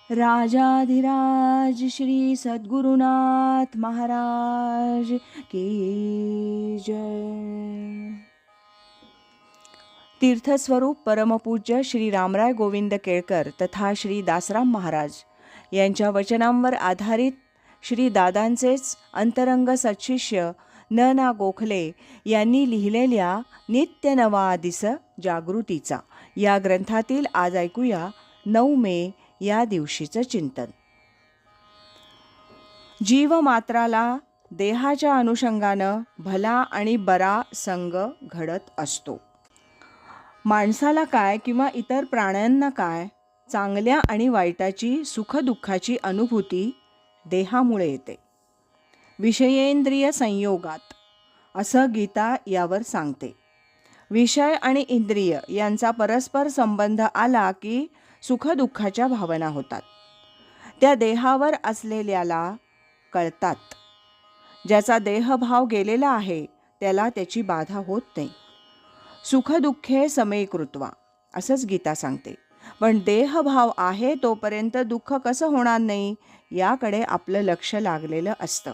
राजाधिराज श्री सद्गुरुनाथ महाराज की जय। तीर्थस्वरूप परमपूज्य श्री रामराय गोविंद केळकर तथा श्री दासराम महाराज यांच्या वचनांवर आधारित श्री दादांचेच अंतरंग सत्शिष्य न ना गोखले यांनी लिहिलेल्या नित्य नवा दिस जागृतीचा या ग्रंथातील आज ऐकूया 9 मे या दिवशीचं चिंतन. जीवमात्राला देहाच्या अनुषंगानं भला आणि बरा संग घडत असतो. माणसाला काय किंवा इतर प्राण्यांना काय, चांगल्या आणि वाईटाची सुखदुःखाची अनुभूती देहामुळे येते, विषयेंद्रिय संयोगात, असं गीता यावर सांगते. विषय आणि इंद्रिय यांचा परस्पर संबंध आला की सुखदुःखाच्या भावना होतात. त्या देहावर असलेल्याला कळतात. ज्याचा देहभाव गेलेला आहे त्याला त्याची बाधा होत नाही. सुखदुःखे समेकृत्वा असंच गीता सांगते. पण देहभाव आहे तोपर्यंत दुःख कसं होणार नाही याकडे आपलं लक्ष लागलेलं असतं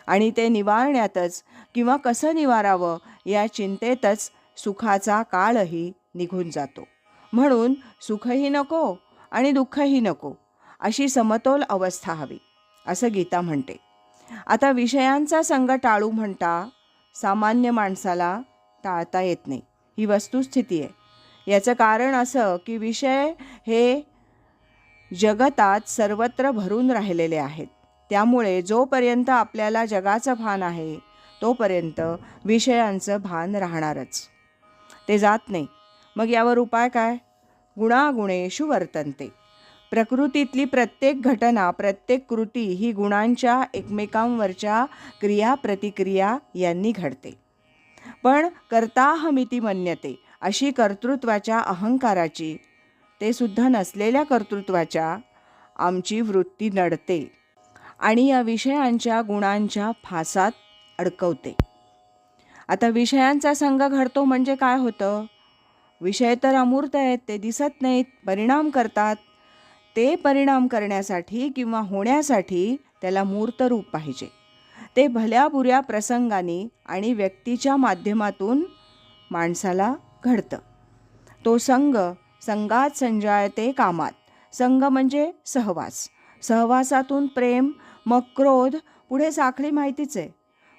आणि ते निवारण्यातच किंवा कसं निवारावं या चिंतेतच सुखाचा काळही निघून जातो. म्हणून सुखही नको आणि दुःखही नको, अशी समतोल अवस्था हवी असं गीता म्हणते. आता विषयांचा संग टाळू म्हणता सामान्य माणसाला टाळता येत नाही, ही वस्तुस्थिती आहे. याचं कारण असं की विषय हे जगतात सर्वत्र भरून राहिलेले आहेत. त्यामुळे जोपर्यंत आपल्याला जगाचं भान आहे तोपर्यंत विषयांचं भान राहणारच, ते जात नाही. मग यावर उपाय काय? गुणागुणेषु वर्तन्ते. प्रकृतीतली प्रत्येक घटना, प्रत्येक कृती ही गुणांच्या एकमेकांवरच्या क्रियाप्रतिक्रिया यांनी घडते. पण कर्ताहमिति मन्यते अशी कर्तृत्वाच्या अहंकाराची, ते सुद्धा नसलेल्या कर्तृत्वाच्या आमची वृत्ती नडते आणि या विषयांच्या गुणांच्या फासात अडकवते. आता विषयांचा संग घडतो म्हणजे काय होतं? विषय तर अमूर्त आहेत, ते दिसत नाहीत, परिणाम करतात. ते परिणाम करण्यासाठी किंवा होण्यासाठी त्याला मूर्त रूप पाहिजे. ते भल्या बुऱ्या प्रसंगांनी आणि व्यक्तीच्या माध्यमातून माणसाला घडतं. तो संग, संगात संजायते कामात. संग म्हणजे सहवास, सहवासातून प्रेम, मग क्रोध, पुढे साखळी माहितीच आहे.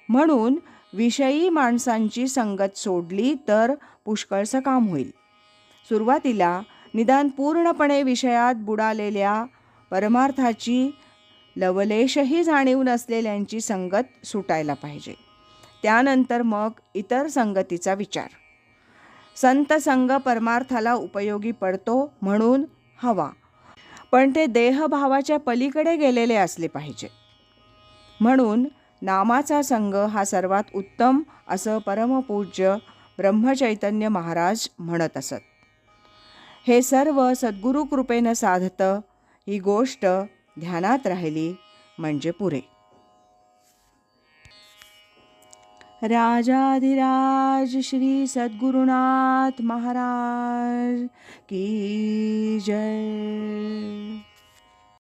म्हणून विषयी माणसांची संगत सोडली तर पुष्कळसं काम होईल. सुरुवातीला निदान पूर्णपणे विषयात बुडालेल्या, परमार्थाची लवलेशही जाणीव नसलेल्यांची संगत सुटायला पाहिजे. त्यानंतर मग इतर संगतीचा विचार. संत संग परमार्थाला उपयोगी पडतो म्हणून हवा, पण ते देहभावाच्या पलीकडे गेलेले असले पाहिजे. म्हणून नामाचा संग हा सर्वात उत्तम असं परमपूज्य ब्रह्मचैतन्य महाराज म्हणत असत. हे सर्व सद्गुरु कृपेनं साधतं. ही गोष्ट ध्यानात राहिली म्हणजे पुरे. राजाधिराज श्री सद्गुरुनाथ महाराज की जय.